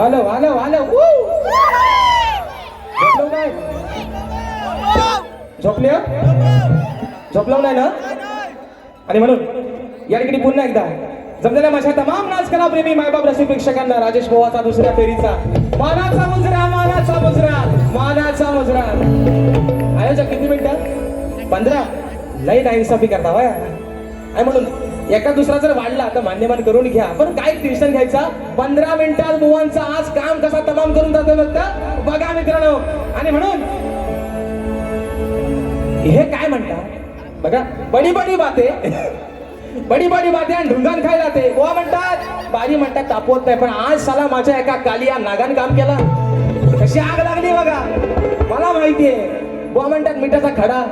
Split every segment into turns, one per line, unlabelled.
Hello hello hello झोपलो काय? झोपले झोपलो नाही ना? आणि म्हणून या ठिकाणी पुन्हा एकदा जमलेल्या माझ्या तमाम नाचकला प्रेमी मायबाप रसिक प्रेक्षकांना राजेश बोवाचा दुसऱ्या फेरीचा मानाचा मुजरा मानाचा मुजरा मानाचा मुजरा. आयोजक किती मिनिटं? 15. लई नाइन्साफी करता वय. आणि म्हणून एका दुसरा जर वाढला तर मान्यमान करून घ्या, पण काय टेन्शन घ्यायचा. 15 मिनिटात बुवांचा आज काम कसा तमाम करून जातो फक्त बघा मित्रांनो. आणि म्हणून हे काय म्हणतात बघा, बडी बडी बाते बडी बडी बाते आणि ढुंगान खायला ते बुवा म्हणतात. बारी म्हणतात तापवत नाही, पण आज साला माझ्या एका कालिया नागान काम केलं. कशी आग लागली बघा, मला माहितीये. बुवा म्हणतात मिठाचा खडा,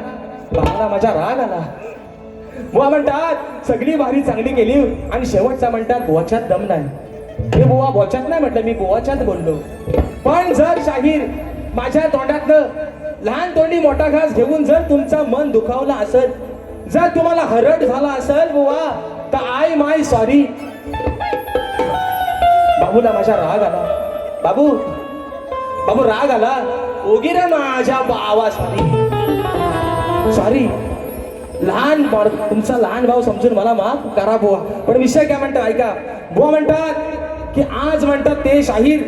बाळाला माझा राग आला. बुवा म्हणतात सगळी भारी चांगली केली आणि शेवटचा म्हणतात बुवाच्यात दम नाही. हे बुवा बुवाच्यात नाही म्हटलं, मी बुवाच्यात बोललो. पण जर शाहीर माझ्या तोंडातलं लहान तोंडी मोठा घास घेऊन जर तुमचं मन दुखावलं असेल, जर तुम्हाला हरट झाला असेल बुवा, तर आय माय सॉरी. बाबूला माझा राग आला. बाबू बाबू राग आला. ओगी रे माझ्या बावा सॉरी सॉरी. लहान तुमचा लहान भाऊ समजून मला माफ करा बुवा. पण विषय काय म्हणतात ऐका. बुवा म्हणतात की आज म्हणतात ते शाहीर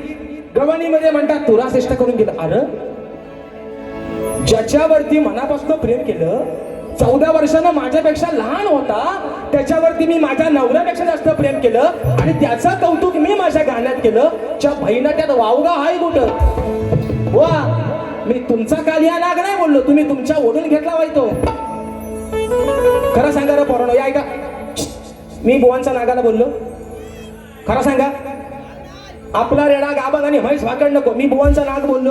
गवणीमध्ये म्हणतात तुरा श्रेष्ठ करून गेलं. अरे ज्याच्यावरती मनापासून प्रेम केलं, 14 वर्षानं माझ्यापेक्षा लहान होता, त्याच्यावरती मी माझ्या नवऱ्यापेक्षा जास्त प्रेम केलं आणि त्याचं कौतुक मी माझ्या गाण्यात केलं. च्या बहिणा त्यात वावगा हाय कुठं. वा मी तुमचा कालिया नाग नाही बोललो, तुम्ही तुमच्या ओढून घेतला वाईतो. खरं सांगा रे पोरांनो, या ऐका, मी बुवांचा नागाला बोललो? खरं सांगा. आपला रेडा गाबन आणि म्हैस भाकड नको, मी बुवांचा नाग बोललो?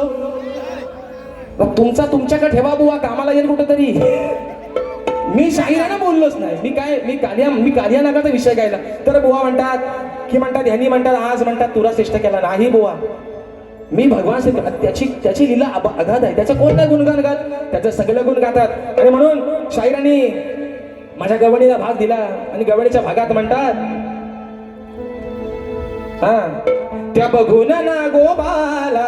तुमचा तुमच्याकडे ठेवा बुवा, कामाला येईल कुठेतरी. मी शाहिरानं बोललोच नाही. मी कालिया नागाचा विषय गायला. तर बुवा म्हणतात की म्हणतात ह्यांनी म्हणतात आज म्हणतात तुरा श्रेष्ठ केला. नाही बुवा, मी भगवान त्याची लीला अगाध आहे. त्याचं कोण नाही गुणगान गात, त्याचं सगळं गुण गातात. आणि म्हणून शाहिरांनी माझ्या गवणीला भाग दिला आणि गवणीच्या भागात म्हणतात हा त्या बघून ना गोबाला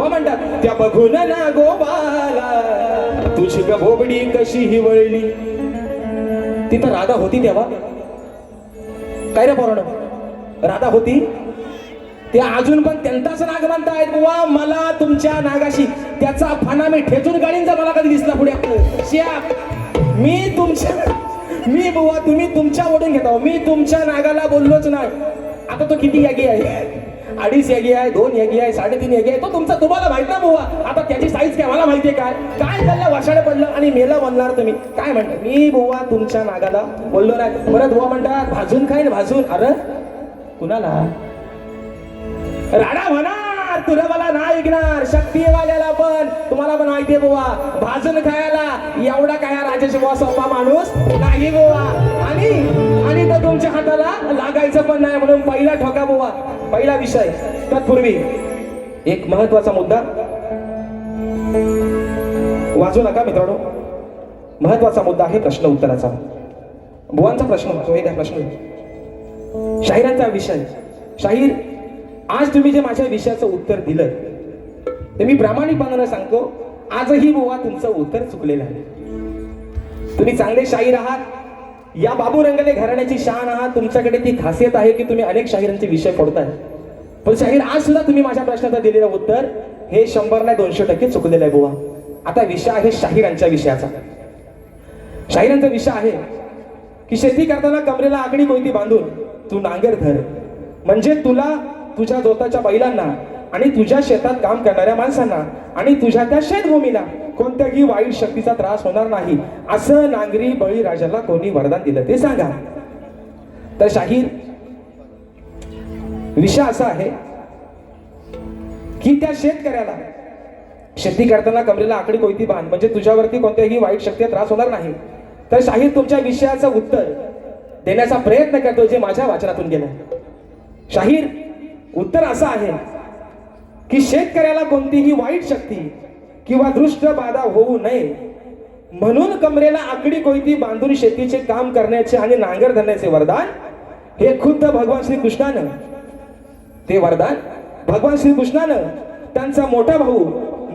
म्हणतात त्या बघून ना गोबाला तुझी गभोबडी कशी हिवळली. तिथं राधा होती तेव्हा काय रे पोरांनो, राधा होती. ते अजून पण त्यांचाच नाग म्हणतायत बुवा. मला तुमच्या नागाशी त्याचा फाना मी ठेचून गाडींचा मला कधी दिसला पुढे. मी बुवा तुम्ही तुमच्या ओढून घेता, मी तुमच्या नागाला बोललोच नाही. आता तो किती यागी आहे? 2.5 यागी आहे, 2 यागी आहे, 3.5 यागी आहे. तो तुमचा तुम्हाला माहित ना बुवा. आता त्याची साईज काय मला माहितीये काय काय झालं. वाशाडे पडलं आणि मेला बनणार तुम्ही काय म्हणता. मी बुवा तुमच्या नागाला बोललो नाही. परत बुवा म्हणतात भाजून खाईन भाजून. अरे कुणाला? राडा म्हणणार तुला मला नाही ऐकणार. शक्तीवाल्याला पण तुम्हाला पण माहितीये बुवा, भाजून खायला एवढा काय राजेश बुवा सोपा माणूस नाही बुवा. आणि तो तुमच्या हाताला लागायचं पण नाही. म्हणून पहिला ठोका बुवा, पहिला विषय. तत्पूर्वी एक महत्वाचा मुद्दा वाजू नका मित्रांनो. महत्वाचा मुद्दा आहे प्रश्न उत्तराचा. बुवांचा प्रश्न होतो हे प्रश्न शाहिरांचा विषय. शाहीर आज तुम्ही जे माझ्या विषयाचं उत्तर दिलं ते मी प्रामाणिकपणाने सांगतो, आजही बुवा तुमचं उत्तर चुकलेलं आहे. तुम्ही चांगले शाहीर आहात, या बाबू रंगले घराण्याची शान आहात. तुमच्याकडे ती खासियत आहे की तुम्ही अनेक शाहिरांचे विषय फोडताय. पण शाहीर आज सुद्धा तुम्ही माझ्या प्रश्नाचं दिलेलं उत्तर हे 100 नाही 200% चुकलेलं आहे बुवा. आता विषय आहे शाहिरांच्या विषयाचा. शाहिरांचा विषय आहे की शेती करताना कमरेला आकडी कोयती बांधून तू नांगर धर, म्हणजे तुला तुझ्या जोताच्या बैलांना आणि तुझ्या शेतात काम करणाऱ्या माणसांना आणि तुझ्या त्या शेतभूमीला कोणत्याही वाईट शक्तीचा त्रास होणार नाही, असं नांगरी बळीराजाला कोणी वरदान दिलं ते सांगा. तर शाहीर विषय असा आहे की त्या शेतकऱ्याला शेती करताना कमरेला आकडी कोयती बांध, म्हणजे तुझ्यावरती कोणत्याही वाईट शक्तीचा त्रास होणार नाही. तर शाहीर तुमच्या विषयाचं उत्तर देण्याचा प्रयत्न करतो जे माझ्या वाचनातून गेलं. शाहीर उत्तर असं आहे की शेतकऱ्याला कोणतीही वाईट शक्ती किंवा दृष्ट बाधा होऊ नये म्हणून कमरेला आकडी कोयती बांधून शेतीचे काम करण्याचे आणि नांगर धरण्याचे वरदान हे खुद्द भगवान श्रीकृष्णानं, ते वरदान भगवान श्रीकृष्णानं त्यांचा मोठा भाऊ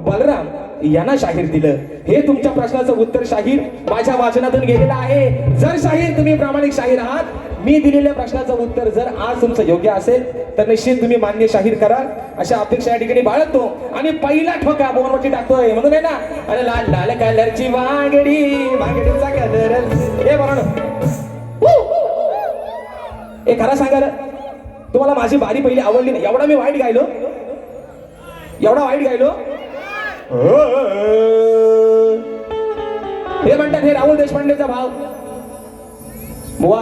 बलराम यांना शाहीर दिलं. हे तुमच्या प्रश्नाचं उत्तर शाहीर माझ्या वाचनातून गेलेलं आहे. जर शाहीर तुम्ही प्रामाणिक शाहीर आहात, मी दिलेल्या प्रश्नाचं उत्तर जर आज तुमचं योग्य असेल तर निश्चित तुम्ही मान्य शाहीर कराल अशा अपेक्षा या ठिकाणी बाळगतो. आणि पहिला ठोका बोनवरती टाकतोय म्हणून आहे ना, अरे लाल लाल कलरची वांगडी, वांगडीचा कलर हे बरोबर. हे खरं सांगा रे, तुम्हाला माझी बारी पहिली आवडली नाही? एवढा मी वाईट गायलो, एवढा वाईट गायलो. हे म्हणतात हे राहुल देशपांडेचा भाव. बुवा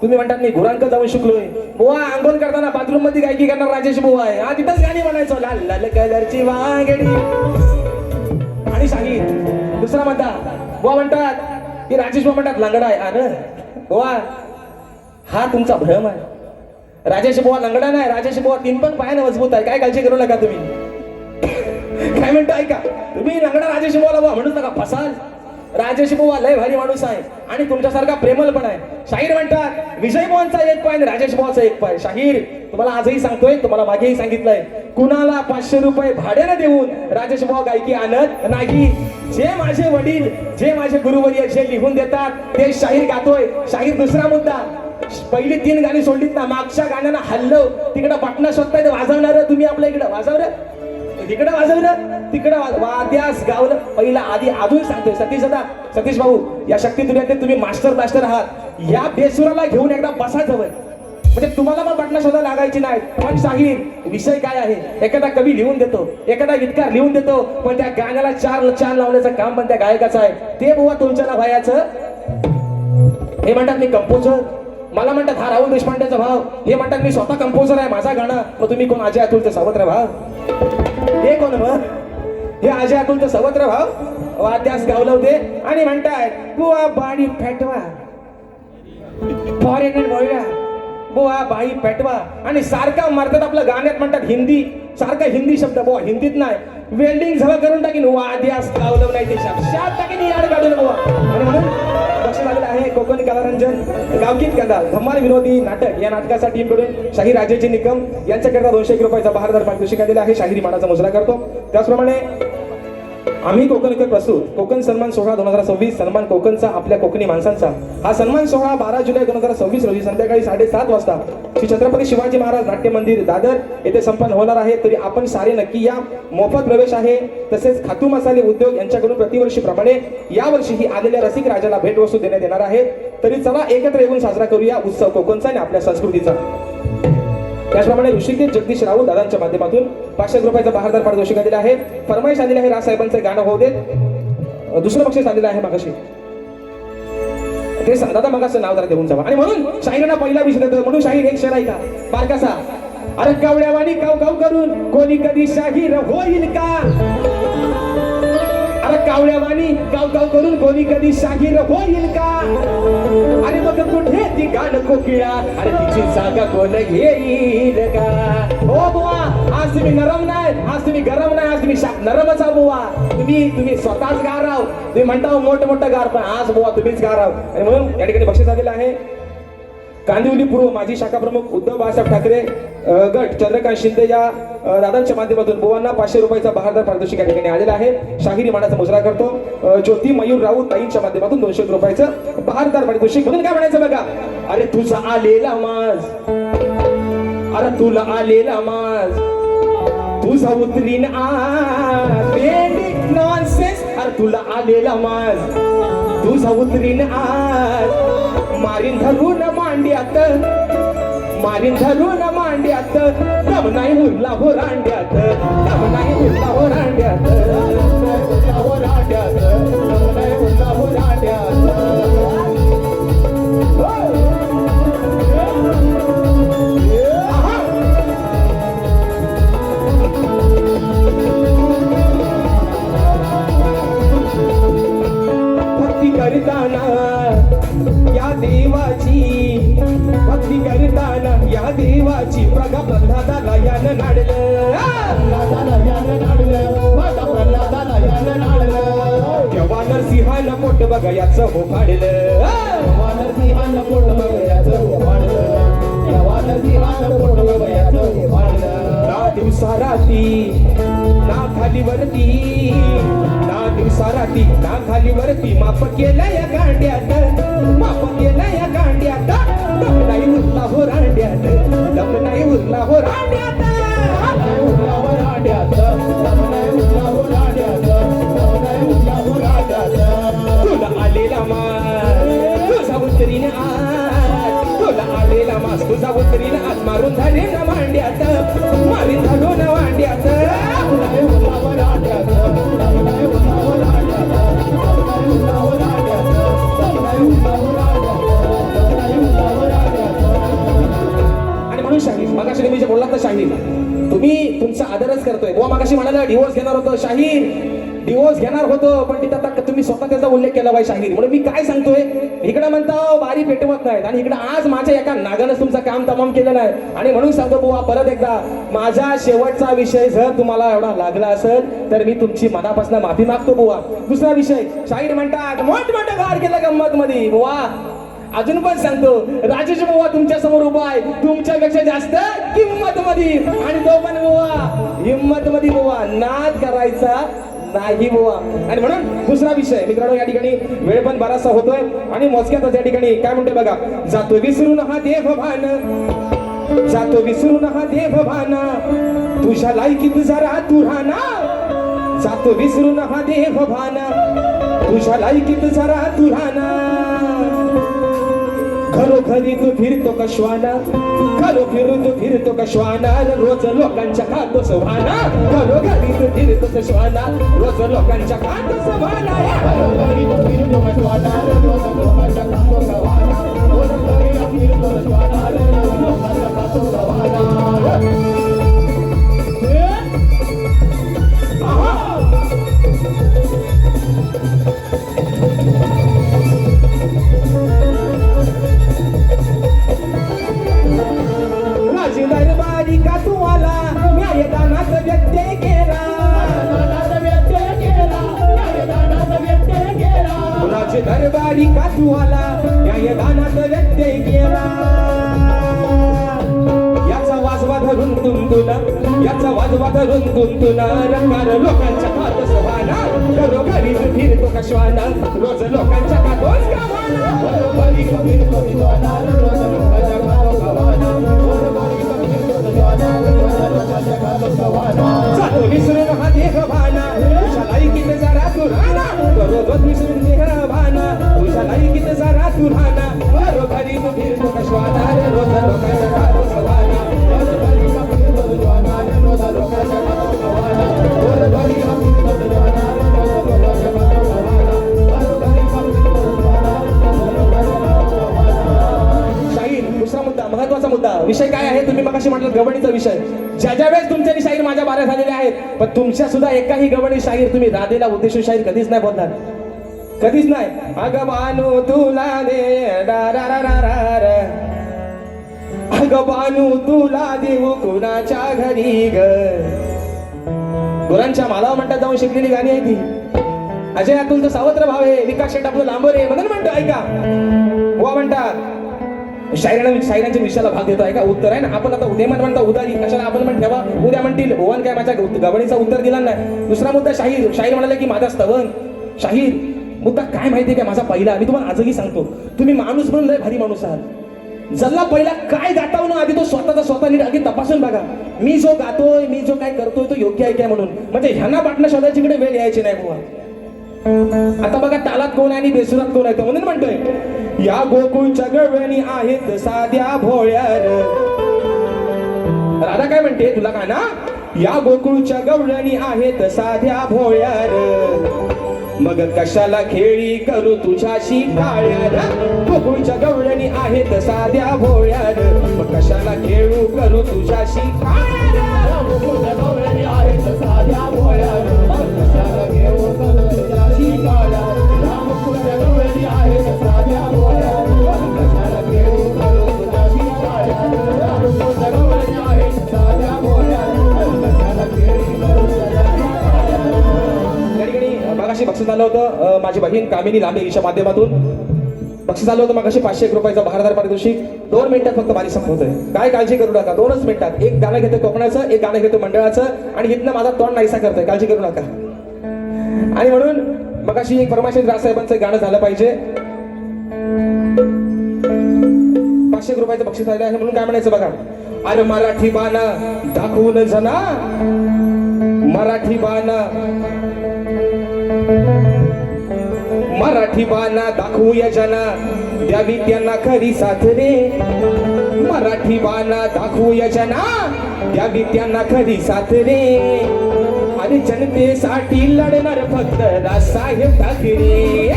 तुम्ही म्हणतात मी गुरांक जाऊन शिकलोय. बुवा आंघोळ करताना बाथरूम मध्ये गायकी करणार राजेश बुवा आहे. हा तिथंच गाणी म्हणायचो, लाल लाल कलरची वांगडी. आणि शाहीर दुसरा म्हणतात, बुवा म्हणतात की राजेश बुवा म्हणतात लंगडा आहे. अरे बुवा हा तुमचा भ्रम आहे. राजेश बुवा लंगडा नाही, राजेश बुवा तीन पण पायाने मजबूत आहे. काय काळजी करू नका तुम्ही. काय म्हणतो ऐका, तुम्ही लंगडा राजेश बुवाला बुवा म्हणूच नका, फसाल. राजेश बुवा लय भारी माणूस आहे आणि तुमच्यासारखा प्रेमल पण आहे. शाहीर म्हणतात विजय बुवांचा एक पाय आणि राजेश बुवाचा एक पाय. शाहीर तुम्हाला आजही सांगतोय, तुम्हाला मागेही सांगितलंय, कुणाला 500 रुपये भाड्याने देऊन राजेश बुवा गायकी आणत नाही. जे माझे वडील, जे माझे गुरुवर्य जे लिहून देतात ते शाहीर गातोय. शाहीर दुसरा मुद्दा, पहिली 3 गाणी सोडलीत ना, मागच्या गाण्याला हल्लो तिकडं बटणं शोधताय वाजवणार तुम्ही, आपल्या इकडं वाजवलं, तिकडं वाजवलं, तिकडं वाद्यास गावलं. पहिला आधी अजून सांगतोय सतीश भाऊ या शक्ती तुल्यात तुम्ही मास्टर आहात. या बेसुराला घेऊन एकदा बसा जवळ, म्हणजे तुम्हाला पण बटणं शोधायला लागायची नाही. पण शाहीर विषय काय आहे, एखादा कवी लिहून देतो, एखादा गीतकार लिहून देतो, पण त्या गाण्याला चार लावण्याचं काम पण त्या गायकाचं आहे. ते बुवा तुमच्या व्हायचं. हे म्हणतात मी कंपोजर, मला म्हणतात हा राहुल देशपांडेचा भाव. हे म्हणतात मी स्वतः कंपोजर आहे, माझा गाणं. मग तुम्ही कोण, अजय अतुलचे सावत्र भाव? हे कोण मग? हे अजय अतुलचे सावत्र भाव वाद्यास गावलं होते. आणि म्हणताय बुवा बाळी फेटवा, फॉरेन बोलवा, बुवा बाई पेटवा. आणि सारखा मारतात आपलं गाण्यात म्हणतात हिंदी, सारखा हिंदी शब्द. बुवा हिंदीत नाही, वेल्डिंग सगळं करून टाकीन, वाद्यास गावलं नाही ते शब्द टाकीन, याड काढून बुवा. आणि म्हणून लक्ष लागलं आहे कोकणी कलारंजन, गावकीत कथा, धम्माल विनोदी नाटक या नाटकाच्या टीम कडून शाहीर राजेजी निकम यांच्याकरता 201 रुपयाचा बहारदार पारितोषिक दिला आहे. शाहिरी मानाचा मुजरा करतो. त्याचप्रमाणे आम्ही कोकणकर प्रस्तुत कोकण सन्मान सोहळा 2026 सन्मान कोकणचा आपल्या कोकणी माणसांचा. हा सन्मान सोहळा 12 जुलै 2026 रोजी संध्याकाळी 7:30 वाजता श्री छत्रपती शिवाजी महाराज नाट्य मंदिर दादर येथे संपन्न होणार आहे. तरी आपण सारे नक्की या. मोफत प्रवेश आहे. तसेच खातू मसाले उद्योग यांच्याकडून प्रतिवर्षीप्रमाणे यावर्षीही आलेल्या रसिक राजाला भेटवस्तू देण्यात येणार आहे. तरी चला एकत्र येऊन साजरा करूया उत्सव कोकणचा आणि आपल्या संस्कृतीचा. त्याचप्रमाणे ऋषिकेश जगदीश राहुल दादांच्या माध्यमातून 500 रुपयाचा बहारदार पारितोषिक दिला आहे. फरमाईश आलेली आहे राजसाहेबांचं गाणं होऊ देत. दुसरं बक्षीस आलेलं आहे मागाशी, ते दादा मगाचं नाव जरा देऊन जावा. आणि म्हणून शाहिरांना पहिला विषय देतो. म्हणून शाहीर एक शेर आहे का बारकासा, अरे कावड्यावानी काव करून कोणी कधी शाहीर होईल का? अरे कावड्यावानी काव करून कोणी कधी शाहीर होईल का? अरे मग कुठे ती गाणं कोकिळा, अरे तिची जागा कोण घेईल का? हो बुवा आज तुम्ही नरम नाही, आज तुम्ही गरम नाही, आज तुम्ही नरमच आहो बुवा. तुम्ही स्वतःच गार राव. तुम्ही म्हणता मोठं गार, पण आज बुवा तुम्हीच गार राव. आणि म्हणून या ठिकाणी बक्षीस आलेलं आहे. कांदिवली पूर्व माजी शाखा प्रमुख उद्धव बाळासाहेब ठाकरे गट चंद्रकांत शिंदे या दादांच्या माध्यमातून बुवांना 500 रुपयाचा बहारदार पारितोषिक या ठिकाणी आलेला आहे. शाहिरी मानाचा मुजरा करतो. ज्योती मयूर राऊत ताईंच्या माध्यमातून 200 रुपयाचं बहारदार पारितोषिक. म्हणून काय म्हणायचं बघा, अरे तुझा आलेला माज, अरे तुला आलेला माज, तुझा उतरीन आज नॉनसेन्स. अरे तुला आलेला माज, तुझा उतरीन आज, मारीन धरून मांड्यात, मारीन धरून मांड्यात, दम नाही उरला हो रांड्यात, दम नाही उरला हो रांड्यात, हो रांड्यात, दम नाही उरला हो रांड्यात. भक्ती करताना या देवाची, भक्ती करताना या देवाची प्रगा प्रल्हादाला यानं नाडलं, प्रल्हादाला यानं नाडलं. बघयाचं हो फाडलं
वानरसिंहानं पोट बघयाचं हो फाडलं या वानरसिंहानं पोट बघयाचं हो फाडलं
ना दिवसा राती ना खाली वरती ना दिवसा राती ना खाली वरती माफ केलं या गांड्यात माफ केलं या गांड्यात दम नाही उरला हो रांड्यात दम नाही उरला हो रांड्यात
उरला हो रांड्यात दम नाही उरला हो रांड्यात दम नाही उरला हो रांड्यात
तुला आलेला मास तुझा उतरीने आज तुला आलेला मास तुझा उतरीने आज मारून झाले ना मांड्यात मारीन झालो ना वांड्यात
नाही उरला हो रांड्यात दम नाही उरला हो रांड्यात दम नाही उरला हो रांड्यात दम नाही उरला हो रांड्यात दम नाही उरला हो रांड्यात
आणि म्हणून शाहीर मगाशी तुम्ही जे बोललात ना शाहीर तुम्ही तुमचा आदरच करतोय बुवा मगाशी म्हणाला डिवोर्स घेणार होतो शाहीर डिवोर्स घेणार होतो पण तिथं आता तुम्ही स्वतः त्याचा उल्लेख केला पाहिजे शाहीर म्हणून मी काय सांगतोय इकडे म्हणतो बारी पेटवत नाहीत आणि इकडे आज माझ्या एका नागानंच तुमचं काम तमाम केलेलं आहे आणि म्हणून सांगतो बुवा परत एकदा माझा शेवटचा विषय जर तुम्हाला एवढा लागला असेल तर मी तुमची मनापासून माफी मागतो बुवा दुसरा विषय शाहीर म्हणतात मोठमोठं गार केलं गंमत मध्ये बुवा अजून पण सांगतो राजेश बुवा तुमच्या समोर उभा आहे तुमच्यापेक्षा जास्त किंमत मध्ये आणि तो पण बुवा हिंमत मध्ये बुवा नाद करायचा नाही बुवा आणि म्हणून दुसरा विषय मित्रांनो या ठिकाणी वेळ पण बराचसा होतोय आणि मोजक्यातच या ठिकाणी काय म्हणतोय बघा जातो विसरून हा देव भान जातो विसरून हा देव भान तुझ्या लायकीत जरा तू राहना जातो विसरून हा देव भान तुझ्या लायकीत जरा तू राहना घरोघरी तू फिरतो कश्वाना तू फिरतो कश्वाना रोज लोकांच्या खातो सवाना घरोघरी तू फिरतो कश्वाना रोज लोकांच्या खातो सवाना
घरोघरी तू फिरतो कश्वाना रोज लोकांच्या खातो सवाना घरोघरी तू फिरतो कश्वाना रोज लोकांच्या खातो सवाना
दरबारी का तू आला न्यायदानात व्यत्यय केला कुणाचे दरबारी का तू आला न्यायदानात व्यत्यय केला याचा वाजवा धरून तुंतुना याचा वाजवा धरून तुंतुना रंगार लोकांच्या खात सवाना घरोघरी फिरतो कश्वाना रोज लोकांच्या खातोच गावाना
घरोघरी तू फिरतो कश्वाना रोज लोकांच्या खातो सवाना
जातो विसरून हा देह भाना तुझ्या लायकीत जरा तू राहना रोज विसरून देह भाना तुझ्या लायकीत जरा तू राहना घरोघरी तू फिरतो कश्वाना रोज लोकांच्या खातो सवाना
घरोघरी तू फिरतो कश्वाना रोज लोकांच्या खातो सवाना घरोघरी तू फिरतो कश्वाना रोज लोकांच्या खातो सवाना घरोघरी तू फिरतो कश्वाना रोज लोकांच्या खातो सवाना
शाहीर दुसरा मुद्दा महत्वाचा मुद्दा विषय काय आहे तुम्ही मगाशी म्हटलं गवणीचा विषय ज्या वेळेस तुमचे शाहीर माझ्या बाऱ्या झालेले आहेत पण तुमच्या सुद्धा एकाही गवणी शाहीर तुम्ही राधेला उद्देशून शाहीर कधीच नाही बोलणार कधीच नाही अगं बानू तुला दे अगं बानू तुला देऊ कुणाच्या घरी ग गुरांच्या मालावर म्हणतात जाऊन शिकलेली गाणी आहे ती अजय अतुल तो सावत्र भाव आहे विकास शेट आपलं लांबोरे म्हणून म्हणतो ऐका बुवा म्हणतात शायरांच्या विषयाला भाग देतो आहे का उत्तर आहे ना आपण आता उद्या म्हणता उदारी कशाला आपण म्हण ठेवा उद्या म्हणतील भुवन काय माझ्या गवणीचा उत्तर दिला नाही दुसरा मुद्दा शाहीर म्हणाले की माझा स्तवन शाहीर मुद्दा काय माहितीये का माझा पहिला मी तुम्हाला आजही सांगतो तुम्ही माणूस म्हणून लय भारी माणूस आहात जल्ला पहिला काय गाताव ना आधी तो स्वतः नीट आधी तपासून बघा मी जो गातोय मी जो काय करतोय तो योग्य आहे काय म्हणून म्हणजे ह्यांना पाटणं शोधायची कडे वेळ यायची नाही बुवा आता बघा तालात कोण आहे आणि बेसुरात कोण आहे म्हणून म्हणतोय या गोकुळच्या गवळणी आहेत साध्या भोळ्यार राधा काय म्हणते तुला का ना या गोकुळच्या गवळणी आहेत साध्या भोळ्यार मग कशाला खेळी करू तुझ्याशी काळ्यार गोकुळच्या गवळणी आहेत साध्या भोळ्यार मग कशाला खेळू करू तुझ्याशी काळ्यार
गोकुळच्या गवळणी आहेत साध्या भोळ्यार मग कशाला खेळू करू तुझ्याशी काळ्यार गोकुळच्या गवळणी आहेत साध्या भोळ्यार मग कशाला खेळू करू तुझ्याशी काळ्यार गोकुळच्या गवळणी आहेत साध्या भोळ्यार मग कशाला खेळू करू तुझ्याशी काळ्यार
मगाशी बक्षीस आलं होतं माझी बहीण कामिनी लांबे हिच्या माध्यमातून बक्षीस आलं होतं मगाशी 501 रुपयाचं भारदार पारितोषिक. 2 मिनिटात फक्त बारी संपवतोय. काय काळजी करू नका, 2च मिनिटात. एक गाणं घेतो कोकणाचं, एक गाणं घेतो मंडळाचं आणि इथनं माझा तोंड नाहीसा करतोय, काळजी करू नका. आणि म्हणून मगाशी एक परमाशिव राजसाहेबांचं गाणं झालं पाहिजे. 501 रुपयाचं बक्षीस आलं आहे म्हणून काय म्हणायचं बघा. अरे मराठी बाणा दाखवून जना, मराठी बाणा, मराठी बाणा दाखवूया जना, द्यावी त्यांना खरी साथ रे. मराठी बाणा दाखवूया जना, द्यावी त्यांना खरी साथ रे. आणि जनतेसाठी लढणार फक्त राजसाहेब ठाकरे,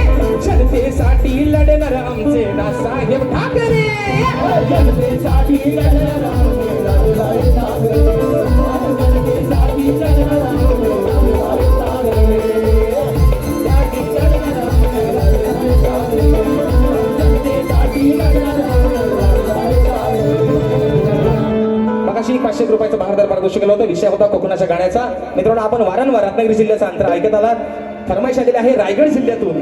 जनतेसाठी लढणार आमचे राजसाहेब ठाकरे,
जनतेसाठी लढणार आमचे राजसाहेब ठाकरे, जनतेसाठी लढणार आमचे राजसाहेब ठाकरे.
मगाशी 500 रुपयाचं भारदार पारितोषिक केलं होतं. विषय होता कोकणाच्या गाण्याचा. मित्रांनो, आपण वारंवार रत्नागिरी जिल्ह्याचा अंतरा ऐकत आलात. फरमाईश आलेली आहे रायगड जिल्ह्यातून,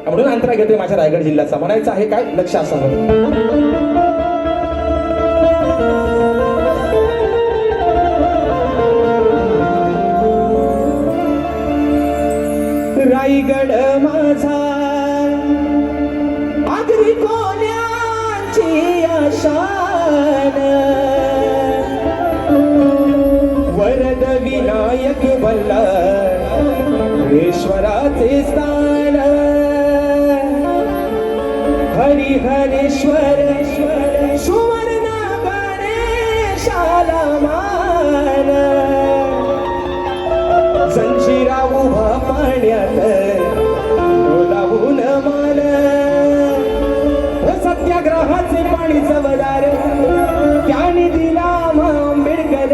म्हणून अंतरा घेतोय माझ्या रायगड जिल्ह्याचा. म्हणायचं आहे काय, लक्ष असावं. रायगड माझा आगरी कोण्याची आशान, वरद विनायक बल्ला ईश्वराचे स्थान. हरिहरेश्वर सुवर्ण गणेशाला मान, संचिरा उभा पाण्यात डोलावून मान. सत्याग्रहाचे पाणी चवदार त्याने दिला आंबेडकर,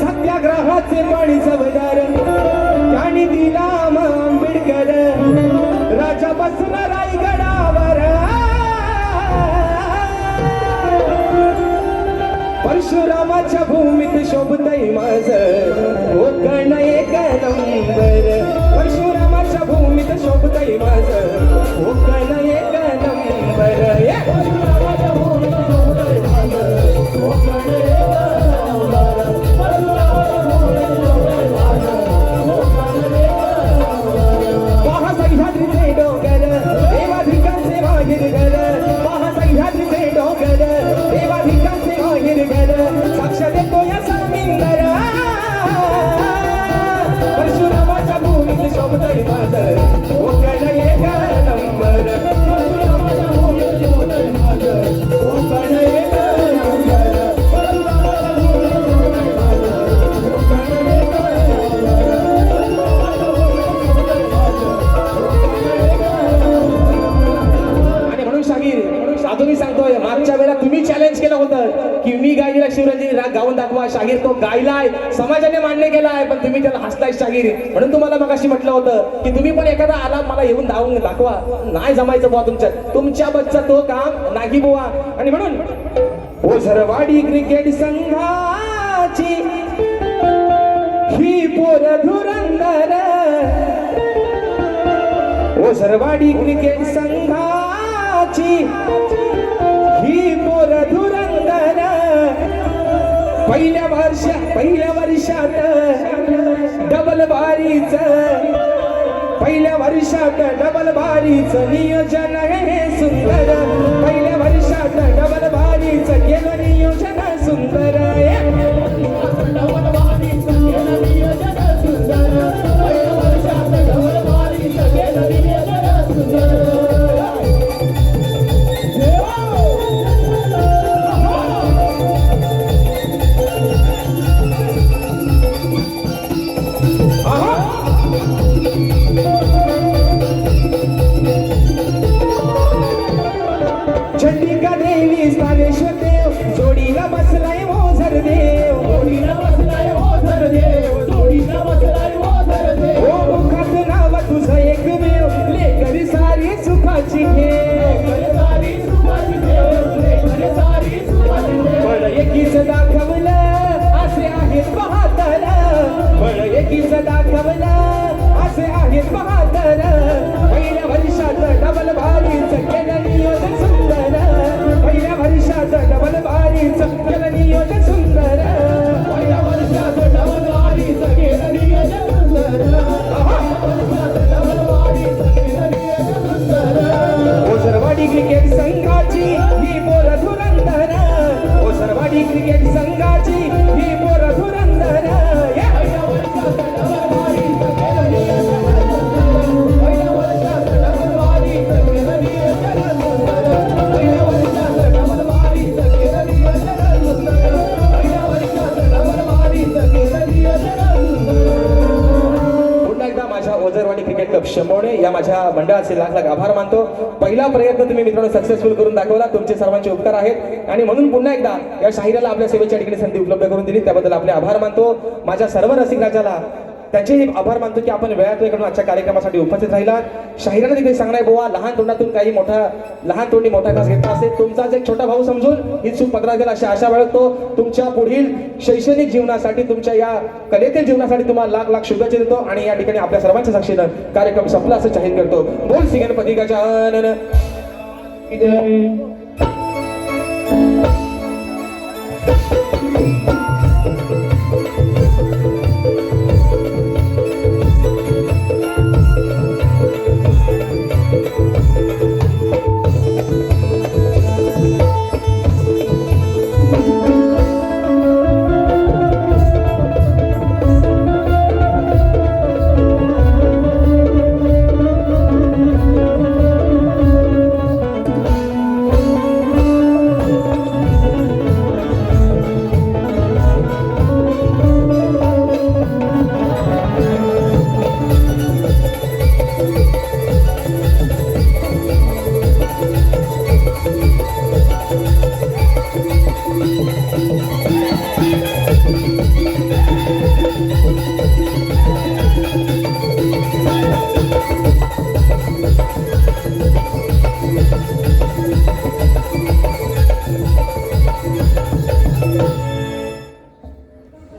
सत्याग्रहाचे पाणी चवदार त्याने दिला आंबेडकर. राजा बसला रायगडावर, परशुरामाच्या भूमीत शोभतय माझं कोकण एक नंबर. परशुरामाच्या भूमीत शोभतय माझं कोकण एक नंबर. परशुरामाच्या भूमीत शोभतय माझं कोकण एक नंबर. परशुरामाच्या भूमीत शोभतय माझं कोकण एक नंबर. महासह्याद्रीचे डोंगर देवाधिकांचे माहेर घर, महासह्याद्रीचे डोंगर देवाधिकांचे माहेर घर. साक्ष देतो या समिंदर, परशुरामाच्या भूमीत शोभतय माझं कोकण एक नंबर. परशुरामाच्या भूमीत शोभतय माझं कोकण एक नंबर. परशुरामाच्या भूमीत शोभतय माझं कोकण एक नंबर. आणि म्हणून शाहीर तुम्ही सांगतोय, मागच्या वेळेला तुम्ही चॅलेंज केलं होतं की मी गायलेला शिवराजी राग गाऊन दाखवा. शाहीर तो गायलाय, समाजाने मान्य केलाय, पण तुम्ही त्याला हसताय शाहीर. म्हणून तुम्हाला मगाशी म्हटलं होतं की तुम्ही पण एखादा आला मला येऊन धावून दाखवा. नाही जमायचं बुवा तुमच्या बच्चा तो काम नाही बुवा. आणि म्हणून ओझरवाडी क्रिकेट संघाची ही पोर धुरंदर, ओझरवाडी क्रिकेट संघाची ही पोर धुरंदर. पहिल्या वर्षात डबल बारीच, पहिल्या वर्षात डबल बारीच नियोजन हे सुंदर. पहिल्या वर्षात डबल बारीच केलं नियोजन सुंदर. डबल बारीच केलं नियोजन सुंदर. पहिल्या वर्षात डबल बारीच केलं नियोजन सुंदर. चंडिका देवी स्थानेश्वर देव जोडीला बसलाय ओझर देव, जोडीला बसलाय ओझर देव, जोडीला बसलाय ओझर देव. ओ मुखात नाव तुझं एकमेव, लेकरी सारी सुखाची घे, सारी सुखाची घे, सारी सुखाची घे. पण एकीच दाखवलं असे आहेत बहादर, पण एकीच दाखवलं असे आहेत बहादर. वजरवाडी क्रिकेट क्लब शंभवणे या माझ्या मंडळाचे लाख लाख आभार मानतो. पहिला प्रयत्न तुम्ही मित्रांनो सक्सेसफुल करून दाखवला. तुमचे सर्वांचे उपकार आहेत आणि म्हणून पुन्हा एकदा या शाहिराला आपल्या सेवेच्या ठिकाणी संधी उपलब्ध करून दिली त्याबद्दल आपले आभार मानतो. माझ्या सर्व रसिक राजाला त्यांचेही आभार मानतो की आपण वेळात वेळ काढून आजच्या कार्यक्रमासाठी उपस्थित राहिला. शाहिराने देखील सांगणार बुवा लहान तोंडातून काही मोठा लहान तोंडी मोठा घास घेतला असेल. तुमचाच एक छोटा भाऊ समजून ही चूक पदरात गेला अशी आशा बाळगतो. तुमच्या पुढील शैक्षणिक जीवनासाठी तुमच्या या कलेतील जीवनासाठी तुम्हाला लाख लाख शुभेच्छा देतो आणि या ठिकाणी आपल्या सर्वांच्या साक्षीनं कार्यक्रम संपला असं जाहीर करतो. बोल श्री गणपती गजानन.